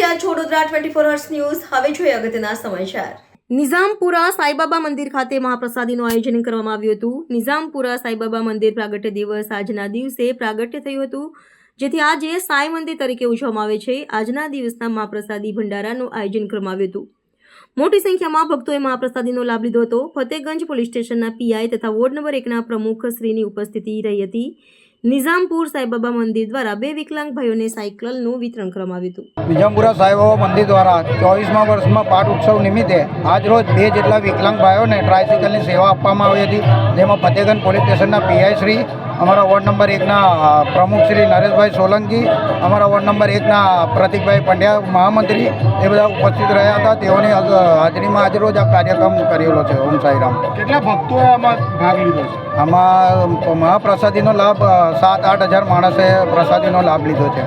રહ્યા છો Vadodara 24 hours news. હવે જોઈએ અગત્યના સમાચાર। નિઝામપુરા સાઈબાબા મંદિર ખાતે મહાપ્રસાદીનું આયોજન કરવામાં આવ્યું હતું। નિઝામપુરા સાઈબાબા મંદિર પ્રાગટ્ય દિવસ આજના દિવસે પ્રાગટ્ય થયું હતું, જેથી આજે સાઈ મંદિર તરીકે ઉજવવામાં આવે છે। આજના દિવસના મહાપ્રસાદી ભંડારાનું આયોજન કરવામાં આવ્યું હતું। મોટી સંખ્યામાં ભક્તોએ મહાપ્રસાદીનો લાભ લીધો હતો। ફતેગંજ પોલીસ સ્ટેશનના પીઆઈ તથા વોર્ડ નંબર 1ના પ્રમુખ શ્રીની ઉપસ્થિતિ રહી હતી। નિઝામપુર સાઈબાબા મંદિર દ્વારા 2 વિકલાંગ ભાઈઓને સાયકલનું વિતરણ કરવામાં આવ્યું હતું। નિઝામપુરા સાઈબાબા મંદિર દ્વારા 24મા વર્ષમાં પાઠ ઉત્સવ નિમિત્તે આજરોજ 2 જેટલા વિકલાંગ ભાઈઓને ટ્રાયસિકલની સેવા આપવામાં આવી હતી, જેમાં ફતેગંજ પોલીસ સ્ટેશનના પીઆઈ શ્રી, અમારા વોર્ડ નંબર 1ના પ્રમુખ શ્રી નરેશભાઈ સોલંકી, અમારા વોર્ડ નંબર 1ના પ્રતિકભાઈ પંડ્યા મહામંત્રી, એ બધા ઉપસ્થિત રહ્યા હતા। તેઓની હાજરીમાં આજરોજ આ કાર્યક્રમ કરેલો છે। ઓમ સાઈરામ। કેટલા ભક્તોએ આમાં ભાગ લીધો છે? આમાં મહાપ્રસાદીનો લાભ 7-8 હજાર માણસે પ્રસાદીનો લાભ લીધો છે।